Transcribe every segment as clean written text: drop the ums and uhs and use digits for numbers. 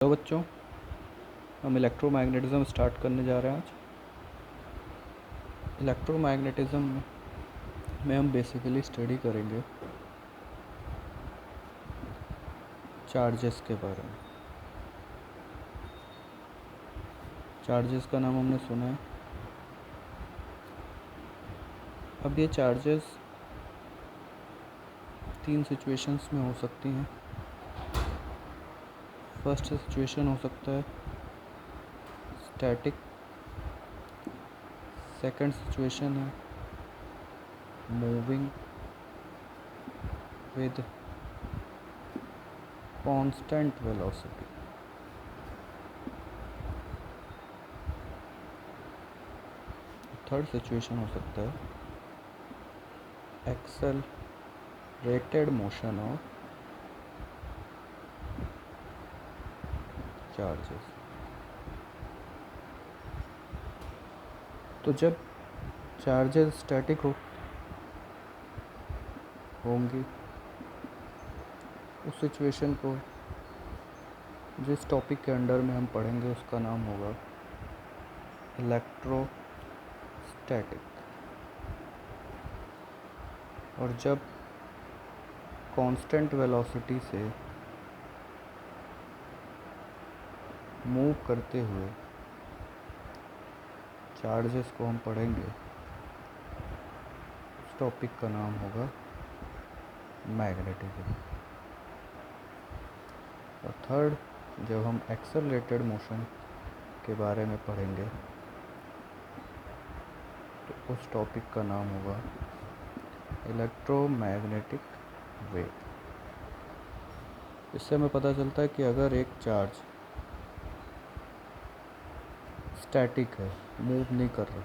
Hello बच्चों, हम electromagnetism start करने जा रहे हैं आज। इलेक्ट्रोमैग्नेटिज़्म में हम बेसिकली स्टडी करेंगे चार्जेस के बारे में। चार्जेस का नाम हमने सुना है। अब ये चार्जेस 3 सिचुएशंस में हो सकती हैं। फर्स्ट सिचुएशन हो सकता है स्टैटिक, सेकंड सिचुएशन है moving with constant velocity, third situation हो सकता है एक्सेलरेटेड मोशन ऑफ चार्जेस। तो जब चार्जेस स्टैटिक होंगी उस सिचुएशन को जिस टॉपिक के अंडर में हम पढ़ेंगे उसका नाम होगा इलेक्ट्रोस्टैटिक। और जब कांस्टेंट वेलोसिटी से मूव करते हुए चार्जेस को हम पढ़ेंगे उस टॉपिक का नाम होगा मैग्नेटिज्म। और थर्ड, जब हम एक्सेलरेटेड मोशन के बारे में पढ़ेंगे तो उस टॉपिक का नाम होगा इलेक्ट्रोमैग्नेटिक वेव। इससे हमें पता चलता है कि अगर एक चार्ज स्टैटिक है, मूव नहीं कर रहा,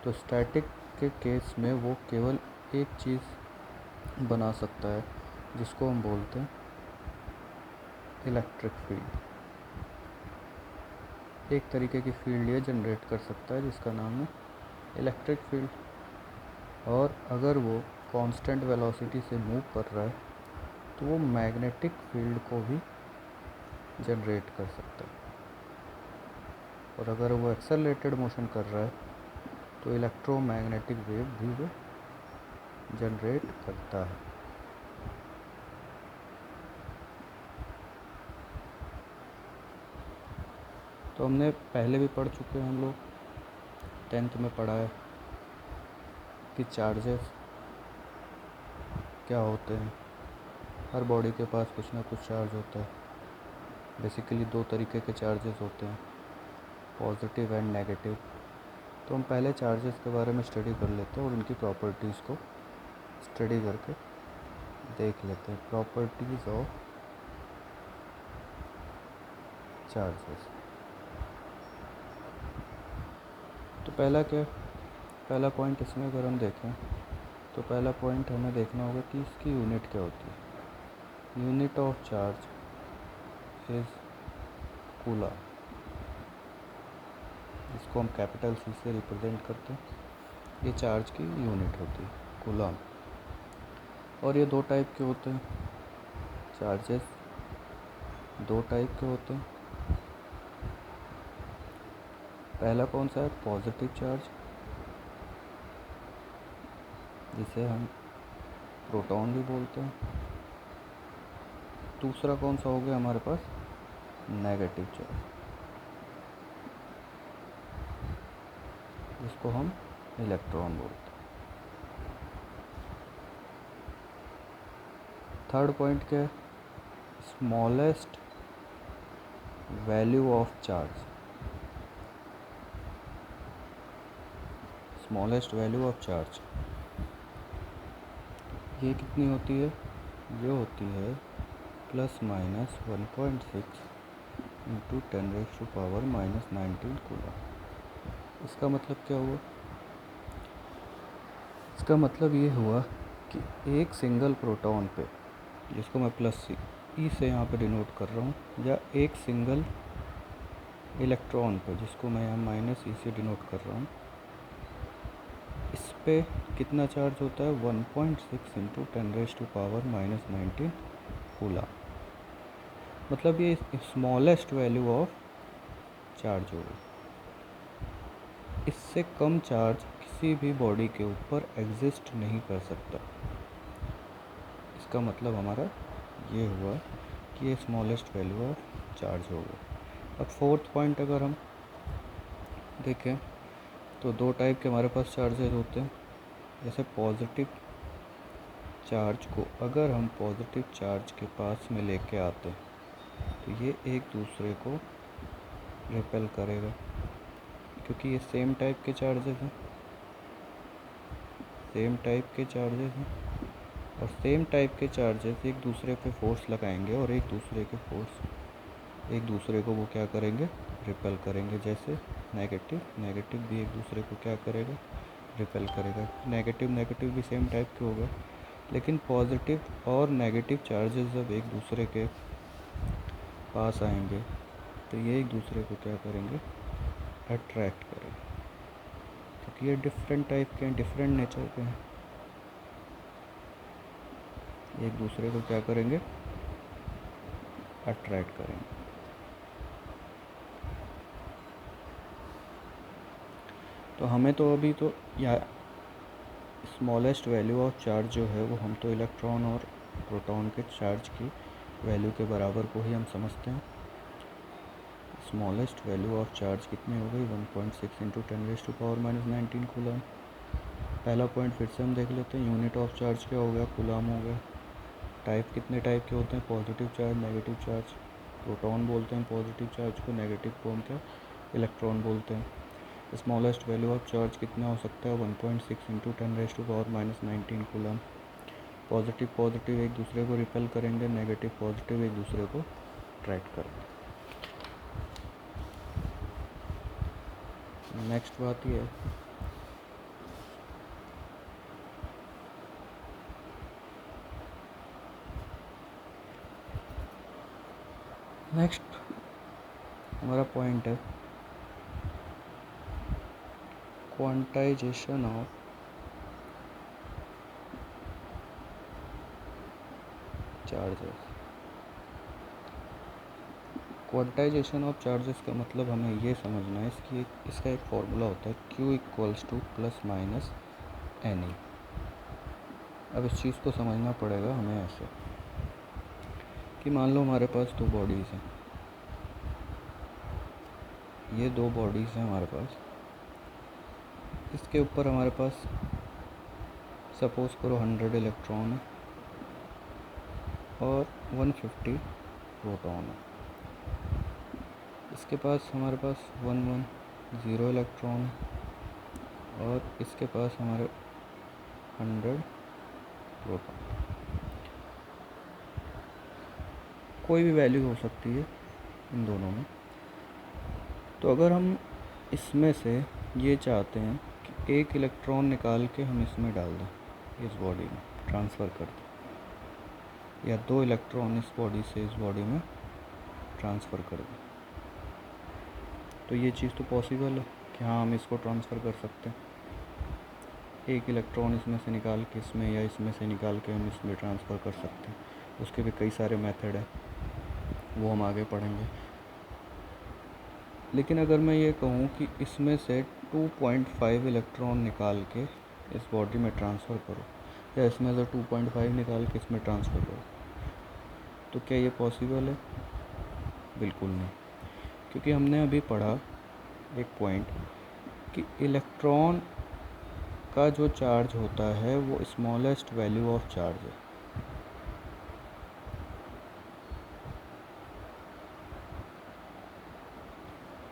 तो स्टैटिक के केस में वो केवल एक चीज़ बना सकता है जिसको हम बोलते हैं इलेक्ट्रिक फील्ड। एक तरीके की फील्ड ये जनरेट कर सकता है जिसका नाम है इलेक्ट्रिक फील्ड। और अगर वो कांस्टेंट वेलोसिटी से मूव कर रहा है तो वो मैग्नेटिक फील्ड को भी जनरेट कर सकता है। और अगर वो एक्सेलरेटेड मोशन कर रहा है तो इलेक्ट्रोमैग्नेटिक वेव भी वो जनरेट करता है। तो हमने पहले भी पढ़ चुके हैं, हम लोग 10th में पढ़ा है कि चार्जेस क्या होते हैं। हर बॉडी के पास कुछ ना कुछ चार्ज होता है। बेसिकली 2 तरीके के चार्जेस होते हैं, पॉजिटिव एंड नेगेटिव। तो हम पहले चार्जेस के बारे में स्टडी कर लेते हैं और उनकी प्रॉपर्टीज़ को स्टडी करके देख लेते हैं। Properties of charges. तो पहला पॉइंट इसमें अगर हम देखें तो पहला पॉइंट हमें देखना होगा कि इसकी यूनिट क्या होती है। Unit of charge is coulomb, जिसको हम कैपिटल C से रिप्रेजेंट करते हैं। ये चार्ज की यूनिट होती है कूलम। और ये 2 टाइप के होते हैं चार्जेस, 2 टाइप के होते हैं। पहला कौन सा है? पॉजिटिव चार्ज, जिसे हम प्रोटॉन भी बोलते हैं। दूसरा कौन सा हो गया हमारे पास? नेगेटिव चार्ज, जिसको हम इलेक्ट्रॉन बोलते हैं। थर्ड पॉइंट क्या है? Smallest value of charge. Smallest value of charge ये कितनी होती है? ये होती है ±1.6 इंटू 10⁻⁻⁻19 कूलम। इसका मतलब क्या हुआ? इसका मतलब ये हुआ कि एक सिंगल प्रोटॉन पे, जिसको मैं +E से यहाँ पे डिनोट कर रहा हूँ, या एक सिंगल इलेक्ट्रॉन पे, जिसको मैं यहाँ -E से डिनोट कर रहा हूँ, इस पे कितना चार्ज होता है? 1.6 इंटू 10⁻⁻⁻19 कूलम। मतलब ये स्मॉलेस्ट वैल्यू ऑफ चार्ज होगी। इससे कम चार्ज किसी भी बॉडी के ऊपर एग्जिस्ट नहीं कर सकता। इसका मतलब हमारा ये हुआ कि ये स्मॉलेस्ट वैल्यू ऑफ चार्ज होगा। अब फोर्थ पॉइंट अगर हम देखें तो दो टाइप के हमारे पास चार्जेस होते हैं। जैसे पॉजिटिव चार्ज को अगर हम पॉजिटिव चार्ज के पास में लेके आते हैं तो ये एक दूसरे को रिपेल करेगा, क्योंकि ये सेम टाइप के चार्जेस हैं, और सेम टाइप के चार्जेस एक दूसरे पे फोर्स लगाएंगे और एक दूसरे को वो क्या करेंगे, रिपेल करेंगे। जैसे नेगेटिव भी एक दूसरे को क्या करेगा, रिपेल करेगा। नेगेटिव भी सेम टाइप के होगा, लेकिन पॉजिटिव और नेगेटिव चार्जेस जब एक दूसरे के पास आएंगे तो ये एक दूसरे को क्या करेंगे, अट्रैक्ट करेंगे, क्योंकि ये डिफरेंट टाइप के हैं, डिफरेंट नेचर के हैं। एक दूसरे को क्या करेंगे, अट्रैक्ट करेंगे। तो हमें तो अभी तो या स्मॉलेस्ट वैल्यू ऑफ चार्ज जो है वो हम तो इलेक्ट्रॉन और प्रोटॉन के चार्ज की वैल्यू के बराबर को ही हम समझते हैं। स्मॉलेस्ट वैल्यू ऑफ चार्ज कितनी हो गई, 1.6 इंटू 10⁻⁻⁹ कूलम। पहला पॉइंट फिर से हम देख लेते हैं, यूनिट ऑफ चार्ज क्या हो गया, कूलम हो गया। टाइप कितने टाइप के होते हैं, positive charge, negative charge. Proton बोलते हैं पॉजिटिव चार्ज को, नेगेटिव को हम क्या, इलेक्ट्रॉन बोलते हैं। स्मॉलेस्ट वैल्यू ऑफ चार्ज कितना हो सकता है, 1.6 इंटू 10⁻⁻⁹ कूलम। पॉजिटिव एक दूसरे को रिपेल करेंगे, नेगेटिव पॉजिटिव एक दूसरे को अट्रैक्ट करेंगे। नेक्स्ट बात ये है नेक्स्ट हमारा पॉइंट है quantization of charges. Quantization of charges का मतलब हमें ये समझना है, इसका एक फॉर्मूला होता है Q = +-NE। अब इस चीज़ को समझना पड़ेगा हमें ऐसे कि मान लो हमारे पास दो बॉडीज़ हैं, ये दो बॉडीज़ हैं हमारे पास। इसके ऊपर हमारे पास सपोज़ करो 100 इलेक्ट्रॉन है और 150 प्रोटॉन है। इसके पास हमारे पास 110 इलेक्ट्रॉन है और इसके पास हमारे 100 प्रोटॉन। कोई भी वैल्यू हो सकती है इन दोनों में। तो अगर हम इसमें से ये चाहते हैं कि एक इलेक्ट्रॉन निकाल के हम इसमें डाल दें, इस बॉडी में ट्रांसफ़र कर दें, या दो इलेक्ट्रॉन इस बॉडी से इस बॉडी में ट्रांसफ़र कर दें, तो ये चीज़ तो पॉसिबल है कि हाँ हम इसको ट्रांसफ़र कर सकते हैं। एक इलेक्ट्रॉन इसमें से निकाल के इसमें, या इसमें से निकाल के हम इसमें ट्रांसफ़र कर सकते हैं। उसके भी कई सारे मेथड हैं, वो हम आगे पढ़ेंगे। लेकिन अगर मैं ये कहूँ कि इसमें से 2.5 इलेक्ट्रॉन निकाल के इस बॉडी में ट्रांसफ़र करो, या इसमें से 2.5 निकाल के इसमें ट्रांसफ़र करो, तो क्या ये पॉसिबल है? बिल्कुल नहीं, क्योंकि हमने अभी पढ़ा एक पॉइंट कि इलेक्ट्रॉन का जो चार्ज होता है वो स्मॉलेस्ट वैल्यू ऑफ चार्ज है।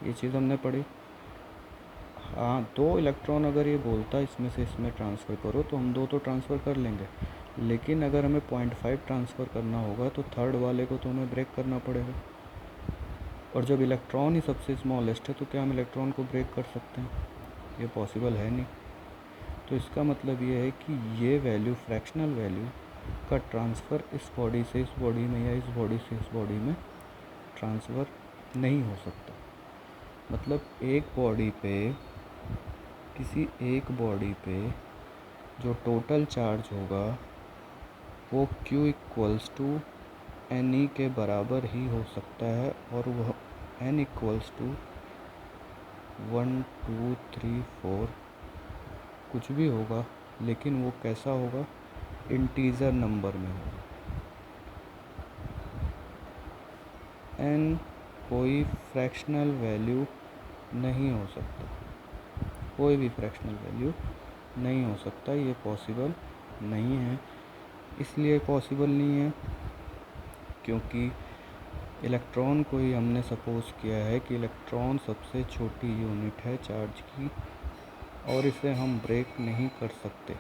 ये चीज़ हमने पढ़ी। हाँ, दो इलेक्ट्रॉन अगर ये बोलता है इसमें से इसमें ट्रांसफ़र करो तो हम दो तो ट्रांसफ़र कर लेंगे, लेकिन अगर हमें 0.5 ट्रांसफ़र करना होगा तो थर्ड वाले को तो हमें ब्रेक करना पड़ेगा। और जब इलेक्ट्रॉन ही सबसे स्मॉलेस्ट है तो क्या हम इलेक्ट्रॉन को ब्रेक कर सकते हैं? ये पॉसिबल है नहीं। तो इसका मतलब ये है कि ये वैल्यू, फ्रैक्शनल वैल्यू का ट्रांसफ़र इस बॉडी से इस बॉडी में या इस बॉडी से इस बॉडी में ट्रांसफ़र नहीं हो सकता। मतलब एक बॉडी पे, किसी एक बॉडी पे जो टोटल चार्ज होगा वो Q = एन के बराबर ही हो सकता है और वह n इक्वल्स टू 1 2 3 4 कुछ भी होगा, लेकिन वो कैसा होगा, इंटीजर नंबर में होगा। n कोई फ्रैक्शनल वैल्यू नहीं हो सकता, कोई भी फ्रैक्शनल वैल्यू नहीं हो सकता, ये पॉसिबल नहीं है। इसलिए पॉसिबल नहीं है क्योंकि इलेक्ट्रॉन को ही हमने सपोज किया है कि इलेक्ट्रॉन सबसे छोटी यूनिट है चार्ज की और इसे हम ब्रेक नहीं कर सकते।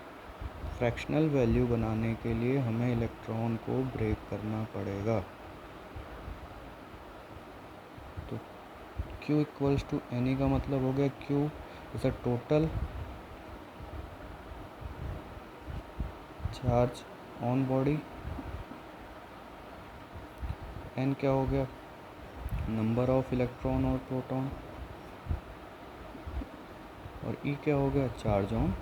फ्रैक्शनल वैल्यू बनाने के लिए हमें इलेक्ट्रॉन को ब्रेक करना पड़ेगा। तो Q इक्वल्स टू एन का मतलब हो गया Q is a total charge on body, n क्या हो गया, नंबर ऑफ इलेक्ट्रॉन और प्रोटॉन, और E क्या हो गया, चार्ज ऑन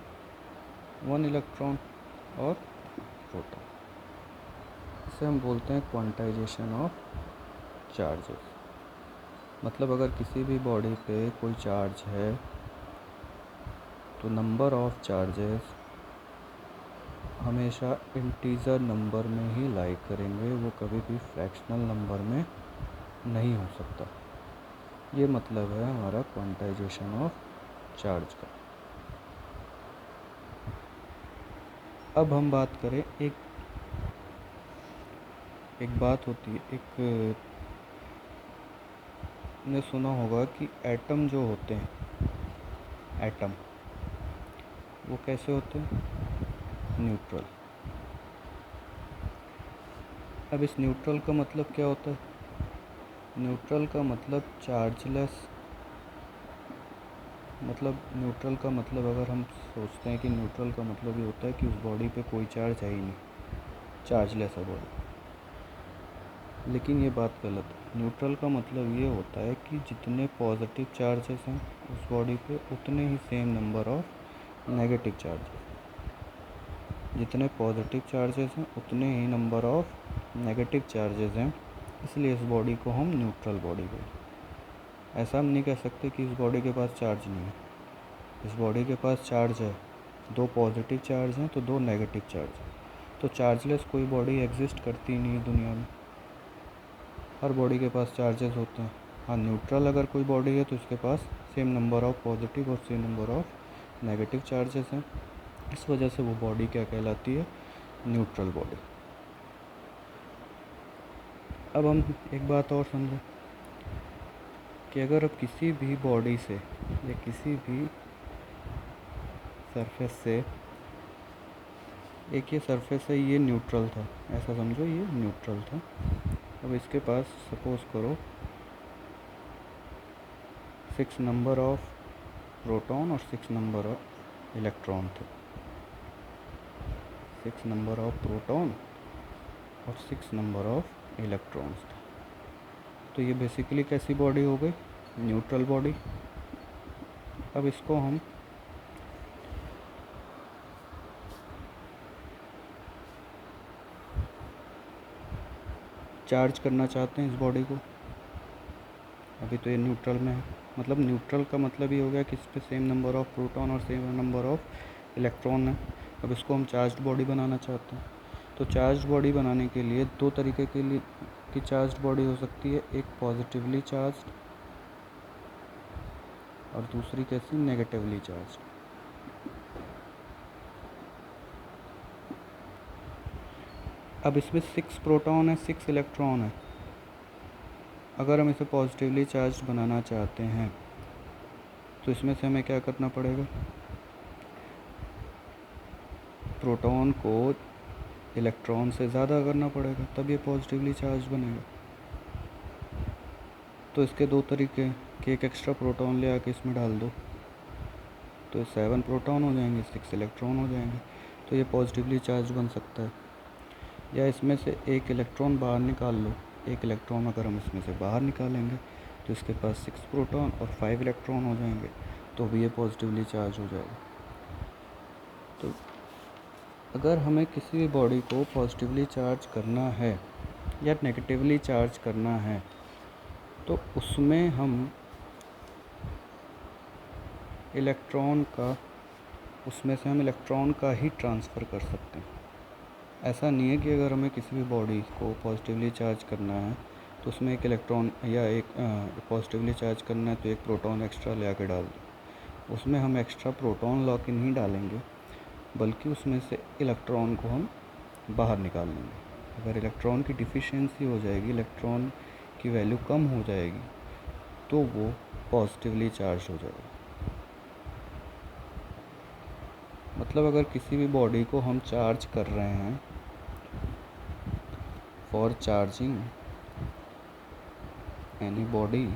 वन इलेक्ट्रॉन और प्रोटॉन। इसे हम बोलते हैं क्वांटाइजेशन ऑफ चार्जेस। मतलब अगर किसी भी बॉडी पे कोई चार्ज है तो नंबर ऑफ चार्जेस हमेशा इंटीजर नंबर में ही लाई करेंगे, वो कभी भी फ्रैक्शनल नंबर में नहीं हो सकता। ये मतलब है हमारा क्वांटाइजेशन ऑफ चार्ज का। अब हम बात करें, एक बात होती है, एक ने सुना होगा कि एटम जो होते हैं, एटम वो कैसे होते हैं, न्यूट्रल। अब इस न्यूट्रल का मतलब क्या होता है, न्यूट्रल का मतलब चार्जलेस। मतलब न्यूट्रल का मतलब अगर हम सोचते हैं कि न्यूट्रल का मतलब ये होता है कि उस बॉडी पे कोई चार्ज है ही नहीं, चार्जलेस है बॉडी। लेकिन ये बात गलत है। न्यूट्रल का मतलब ये होता है कि जितने पॉजिटिव चार्जेस हैं उस बॉडी पे उतने ही same number of negative charges, जितने पॉजिटिव चार्जेस हैं उतने ही नंबर ऑफ नेगेटिव चार्जेस हैं। इसलिए इस बॉडी को हम न्यूट्रल बॉडी बोलते हैं। ऐसा हम नहीं कह सकते कि इस बॉडी के पास चार्ज नहीं है। इस बॉडी के पास चार्ज है, 2 पॉजिटिव चार्ज हैं तो 2 नेगेटिव चार्ज हैं। तो चार्जलेस कोई बॉडी एग्जिस्ट करती नहीं है दुनिया में, हर बॉडी के पास चार्जेस होते हैं। हाँ, न्यूट्रल अगर कोई बॉडी है तो उसके पास सेम नंबर ऑफ पॉजिटिव और same number of negative charges हैं। इस वजह से वो बॉडी क्या कहलाती है, न्यूट्रल बॉडी। अब हम एक बात और समझें कि अगर अब किसी भी बॉडी से या किसी भी सरफेस से, एक ये सरफेस है, ये न्यूट्रल था, ऐसा समझो ये न्यूट्रल था। अब इसके पास सपोज करो 6 नंबर ऑफ प्रोटॉन और 6 नंबर ऑफ इलेक्ट्रॉन थे। 6 नंबर ऑफ प्रोटॉन और 6 नंबर ऑफ इलेक्ट्रॉन्स थे। तो ये बेसिकली कैसी बॉडी हो गई, न्यूट्रल बॉडी। अब इसको हम चार्ज करना चाहते हैं इस बॉडी को। अभी तो ये न्यूट्रल में है, मतलब न्यूट्रल का मतलब ये हो गया कि इस पर सेम नंबर ऑफ प्रोटॉन और सेम नंबर ऑफ इलेक्ट्रॉन है। अब इसको हम चार्ज्ड बॉडी बनाना चाहते हैं। तो चार्ज्ड बॉडी बनाने के लिए 2 तरीके के लिए की चार्ज्ड बॉडी हो सकती है, एक पॉजिटिवली चार्ज्ड और दूसरी कैसी, नेगेटिवली चार्ज्ड। अब इसमें 6 प्रोटॉन है, 6 इलेक्ट्रॉन है। अगर हम इसे पॉजिटिवली चार्ज बनाना चाहते हैं तो इसमें से हमें क्या करना पड़ेगा, प्रोटॉन को इलेक्ट्रॉन से ज़्यादा करना पड़ेगा, तब ये पॉजिटिवली चार्ज बनेगा। तो इसके 2 तरीके हैं कि एक एक्स्ट्रा प्रोटॉन ले आके इसमें डाल दो तो 7 प्रोटॉन हो जाएंगे, 6 इलेक्ट्रॉन हो जाएंगे, तो ये पॉजिटिवली चार्ज बन सकता है। या इसमें से एक इलेक्ट्रॉन बाहर निकाल लो, एक इलेक्ट्रॉन अगर हम इसमें से बाहर निकालेंगे तो इसके पास 6 प्रोटॉन और 5 इलेक्ट्रॉन हो जाएंगे, तो भी ये पॉजिटिवली चार्ज हो जाएगा। तो अगर हमें किसी भी बॉडी को पॉजिटिवली चार्ज करना है या नेगेटिवली चार्ज करना है तो उसमें हम उसमें से हम इलेक्ट्रॉन का ही ट्रांसफ़र कर सकते हैं। ऐसा नहीं है कि अगर हमें किसी भी बॉडी को पॉजिटिवली चार्ज करना है तो उसमें एक इलेक्ट्रॉन या एक पॉजिटिवली चार्ज करना है तो एक प्रोटॉन एक्स्ट्रा ले आके डाल दें। उसमें हम एक्स्ट्रा प्रोटॉन ला के नहीं डालेंगे, बल्कि उसमें से इलेक्ट्रॉन को हम बाहर निकाल लेंगे। अगर इलेक्ट्रॉन की डिफिशियंसी हो जाएगी, इलेक्ट्रॉन की वैल्यू कम हो जाएगी, तो वो पॉजिटिवली चार्ज हो जाएगा। मतलब अगर किसी भी बॉडी को हम चार्ज कर रहे हैं फॉर चार्जिंग एनी बॉडी,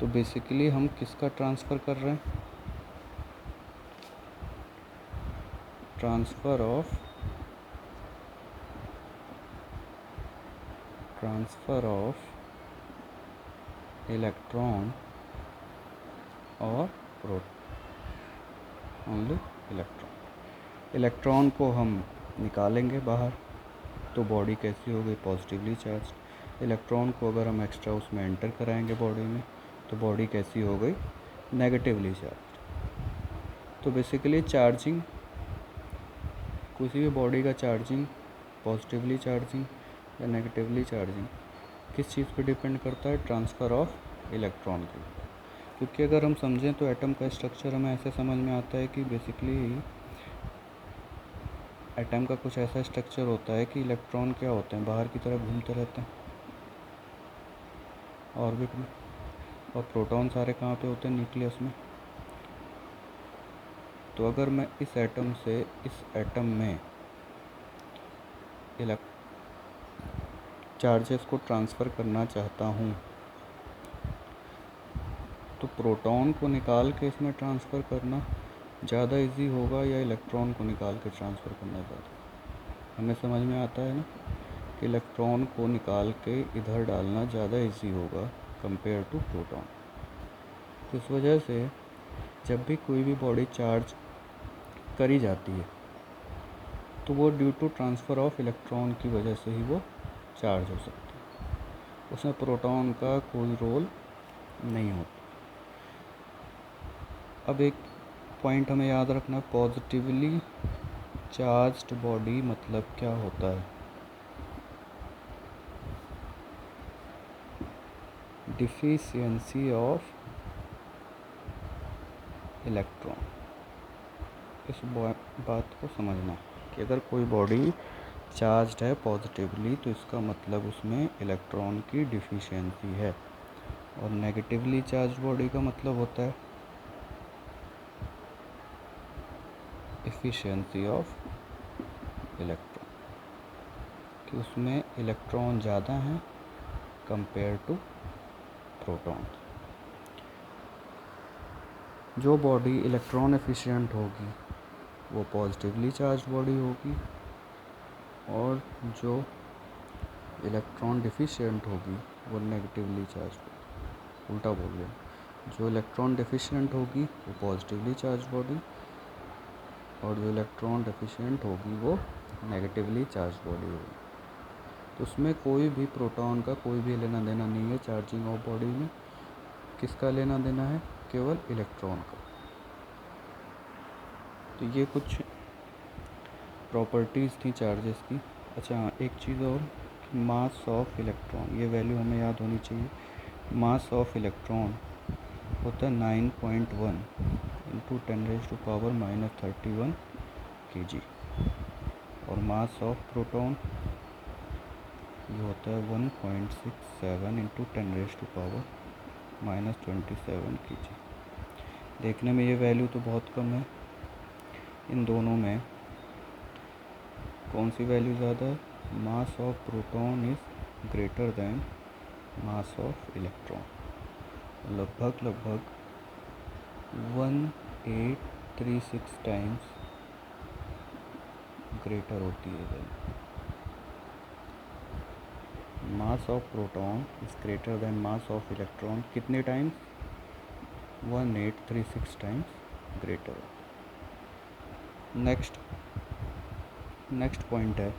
तो बेसिकली हम किसका ट्रांसफ़र कर रहे हैं? ट्रांसफ़र ऑफ इलेक्ट्रॉन और प्रोटॉन, ओनली इलेक्ट्रॉन को हम निकालेंगे बाहर तो बॉडी कैसी हो गई? Positively charge. इलेक्ट्रॉन को अगर हम एक्स्ट्रा उसमें एंटर कराएंगे बॉडी में तो बॉडी कैसी हो गई? Negatively charge. तो बेसिकली चार्जिंग, किसी भी बॉडी का चार्जिंग, पॉजिटिवली चार्जिंग या नेगेटिवली चार्जिंग किस चीज़ पे डिपेंड करता है? ट्रांसफ़र ऑफ इलेक्ट्रॉन के। क्योंकि अगर हम समझें तो एटम का स्ट्रक्चर हमें ऐसे समझ में आता है कि बेसिकली एटम का कुछ ऐसा स्ट्रक्चर होता है कि इलेक्ट्रॉन क्या होते हैं? बाहर की तरफ घूमते रहते हैं ऑर्बिट में, और प्रोटॉन सारे कहाँ पे होते हैं? न्यूक्लियस में। तो अगर मैं इस एटम से इस एटम में चार्जेस को ट्रांसफ़र करना चाहता हूँ तो प्रोटॉन को निकाल के इसमें ट्रांसफ़र करना ज़्यादा इजी होगा या इलेक्ट्रॉन को निकाल के ट्रांसफ़र करना ज़्यादा? हमें समझ में आता है ना कि इलेक्ट्रॉन को निकाल के इधर डालना ज़्यादा इजी होगा कंपेयर टू प्रोटॉन। तो इस वजह से जब भी कोई भी बॉडी चार्ज करी जाती है तो वो due to transfer of electron की वजह से ही वो चार्ज हो सकती है, उसमें प्रोटॉन का कोई रोल नहीं होता। अब एक पॉइंट हमें याद रखना, पॉजिटिवली चार्ज्ड बॉडी मतलब क्या होता है? Deficiency of electron. इस बात को समझना कि अगर कोई बॉडी चार्ज्ड है पॉजिटिवली तो इसका मतलब उसमें इलेक्ट्रॉन की डिफिशियंसी है, और नेगेटिवली चार्ज बॉडी का मतलब होता है एफिशिएंसी ऑफ इलेक्ट्रॉन, कि उसमें इलेक्ट्रॉन ज़्यादा हैं कंपेयर टू प्रोटॉन। जो बॉडी इलेक्ट्रॉन एफिशिएंट होगी वो पॉजिटिवली चार्ज बॉडी होगी, और जो इलेक्ट्रॉन डिफिशिएंट होगी वो नेगेटिवली चार्ज बॉडी। उल्टा बोल रहे हैं, जो इलेक्ट्रॉन डिफिशिएंट होगी वो पॉजिटिवली चार्ज बॉडी, और जो इलेक्ट्रॉन डेफिशिएंट होगी वो नेगेटिवली चार्ज बॉडी होगी। तो उसमें कोई भी प्रोटॉन का कोई भी लेना देना नहीं है चार्जिंग ऑफ बॉडी में। किसका लेना देना है? केवल इलेक्ट्रॉन का। तो ये कुछ प्रॉपर्टीज़ थी चार्जेस की। अच्छा हाँ, एक चीज़ और, मास ऑफ इलेक्ट्रॉन, ये वैल्यू हमें याद होनी चाहिए। मास ऑफ इलेक्ट्रॉन होता है 9.1 इंटू 10⁻⁻31 kg, और मास ऑफ प्रोटॉन ये होता है 1.67 इंटू 10⁻⁻27 kg। देखने में ये वैल्यू तो बहुत कम है। इन दोनों में कौन सी वैल्यू ज़्यादा है? Mass of proton is greater than mass of electron, लगभग 1836 टाइम्स ग्रेटर होती है। Mass of proton is greater than mass of electron, कितने times? 1836 times greater. Next point है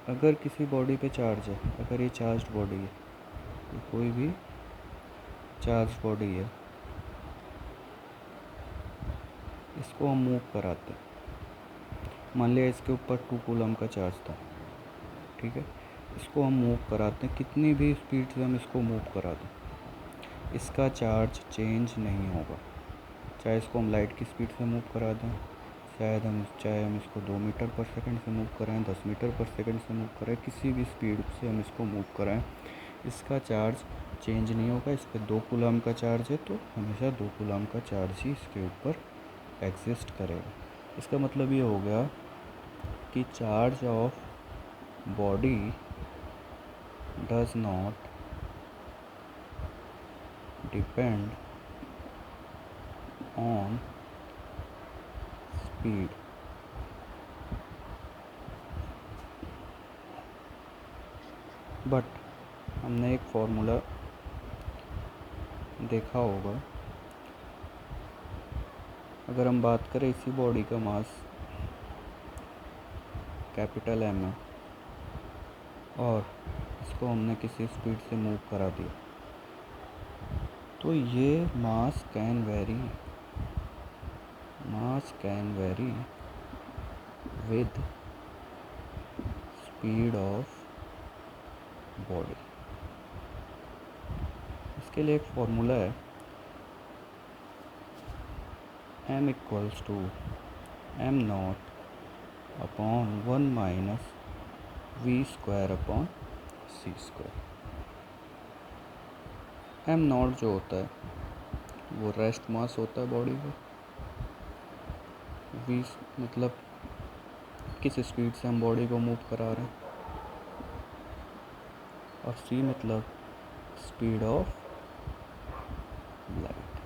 अगर किसी बॉडी पे चार्ज है, अगर ये चार्ज बॉडी है, ये कोई भी चार्ज बॉडी है, इसको हम मूव कराते हैं। मान लिया इसके ऊपर 2 कूलम का चार्ज था, ठीक है। इसको हम मूव कराते हैं, कितनी भी स्पीड से हम इसको मूव करा दें, इसका चार्ज चेंज नहीं होगा। चाहे इसको हम लाइट की स्पीड से मूव करा दें, चाहे हम इसको 2 मीटर पर सेकंड से मूव कराएं, 10 मीटर पर सेकंड से मूव कराएं, किसी भी स्पीड से हम इसको मूव कराएं, इसका चार्ज चेंज नहीं होगा। इस पर 2 कूलम का चार्ज है तो हमेशा 2 कूलम का चार्ज ही इसके ऊपर एग्जिस्ट करेगा। इसका मतलब ये हो गया कि charge of body does not depend on speed. But हमने एक फॉर्मूला देखा होगा, अगर हम बात करें इसी बॉडी का मास कैपिटल M है और इसको हमने किसी स्पीड से मूव करा दिया, तो ये mass can vary with speed of body. इसके लिए एक फॉर्मूला है, m equals to m not upon 1 minus v square upon c square. m not जो होता है वो रेस्ट मास होता है बॉडी का, v मतलब किस स्पीड से हम बॉडी को मूव करा रहे हैं, और c मतलब स्पीड ऑफ लाइट।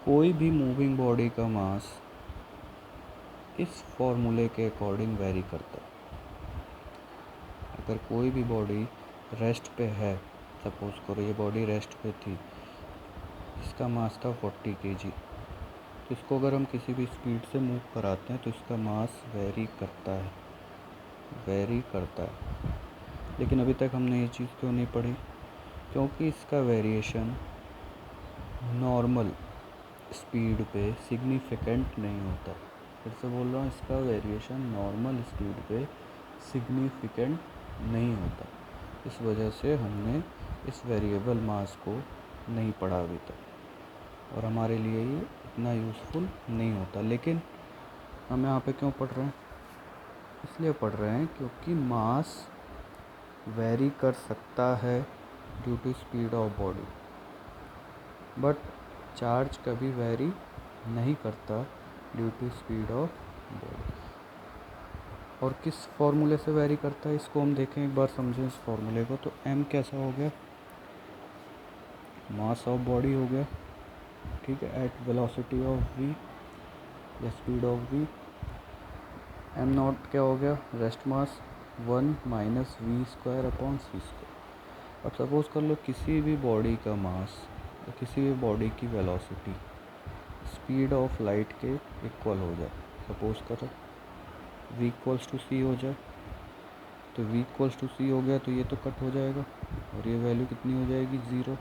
कोई भी मूविंग बॉडी का मास इस फॉर्मूले के अकॉर्डिंग वेरी करता है। अगर कोई भी बॉडी रेस्ट पे है, सपोज करो ये बॉडी रेस्ट पे थी, इसका मास था 40 kg, तो इसको अगर हम किसी भी स्पीड से मूव कराते हैं तो इसका मास वेरी करता है। लेकिन अभी तक हमने ये चीज़ क्यों नहीं पढ़ी, क्योंकि इसका वेरिएशन नॉर्मल स्पीड पे सिग्निफिकेंट नहीं होता। फिर से बोल रहा हूँ, इसका वेरिएशन नॉर्मल स्पीड पे सिग्निफिकेंट नहीं होता। इस वजह से हमने इस वेरिएबल मास को नहीं पढ़ा अभी तक और हमारे लिए ये इतना यूज़फुल नहीं होता। लेकिन हम यहाँ पे क्यों पढ़ रहे हैं, इसलिए पढ़ रहे हैं क्योंकि मास वेरी कर सकता है due to speed of body, but charge कभी वेरी नहीं करता due to speed of body. और किस फॉर्मूले से वेरी करता है इसको हम देखें, एक बार समझें इस फॉर्मूले को। तो m कैसा हो गया, मास ऑफ बॉडी हो गया, ठीक है, एट वेलोसिटी ऑफ v या speed of v। m not क्या हो गया, rest mass 1 minus v square upon c square. अब सपोज़ कर लो किसी भी बॉडी का मास या किसी भी बॉडी की वेलोसिटी स्पीड ऑफ लाइट के इक्वल हो जाए, सपोज़ करो v इक्वल्स टू c हो जाए, तो v इक्वल्स टू c हो गया तो ये तो कट हो जाएगा और ये वैल्यू कितनी हो जाएगी 0,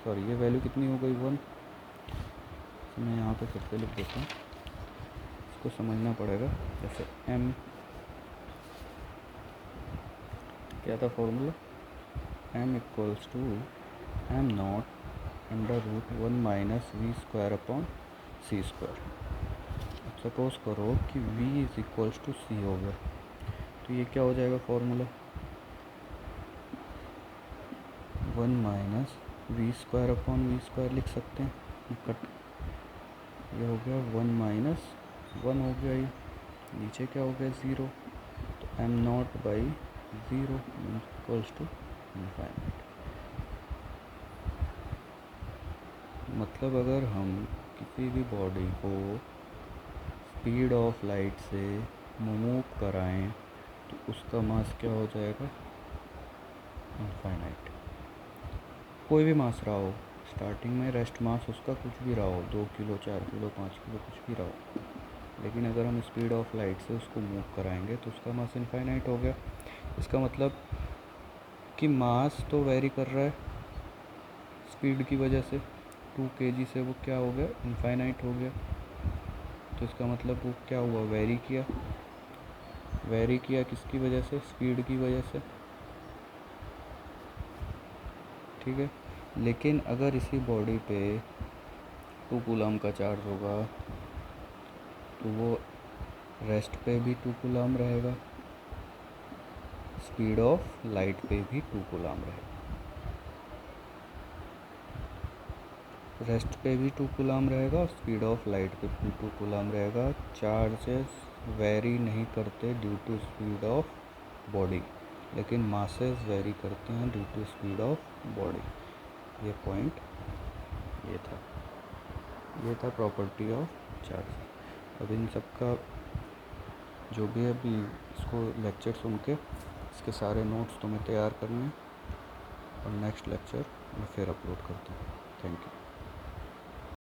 सॉरी ये वैल्यू कितनी हो गई 1। तो मैं यहाँ पे फिर से लिख देता हूँ, इसको समझना पड़ेगा। जैसे m क्या था formula, m equals to m not under root 1 minus v square upon c square. Suppose करो कि v is equals to c हो गया, तो ये क्या हो जाएगा formula, 1 minus v square upon v square लिख सकते हैं, कट ये हो गया 1 माइनस 1 हो गया, ये नीचे क्या हो गया 0, तो m not by 0 equals to infinite. मतलब अगर हम किसी भी बॉडी को स्पीड ऑफ लाइट से मूव कराएं तो उसका मास क्या हो जाएगा, इनफाइनाइट। कोई भी मास रहा हो, स्टार्टिंग में रेस्ट मास उसका कुछ भी रहा हो, 2 किलो 4 किलो 5 किलो कुछ भी रहा हो, लेकिन अगर हम स्पीड ऑफ लाइट से उसको मूव कराएंगे तो उसका मास इनफाइनाइट हो गया। इसका मतलब कि मास तो वेरी कर रहा है स्पीड की वजह से, 2 kg से वो क्या हो गया, इनफाइनाइट हो गया। तो इसका मतलब वो क्या हुआ, वेरी किया। वेरी किया किसकी वजह से, स्पीड की वजह से, ठीक है। लेकिन अगर इसी बॉडी पे 2 कूलम का चार्ज होगा तो वो रेस्ट पे भी 2 कूलम रहेगा, स्पीड ऑफ लाइट पे भी 2 कूलम रहेगा। रेस्ट पे भी 2 कूलम रहेगा और स्पीड ऑफ लाइट पे भी 2 कूलम रहेगा। चार्जेस वेरी नहीं करते due to speed of body, लेकिन मासेस वेरी करते हैं due to speed of body. ये पॉइंट ये था प्रॉपर्टी ऑफ चार्ज। अब इन सब का जो भी है, अभी इसको लेक्चर सुन के इसके सारे नोट्स तुम्हें तैयार करने हैं और नेक्स्ट लेक्चर मैं फिर अपलोड करता हूँ। Thank you.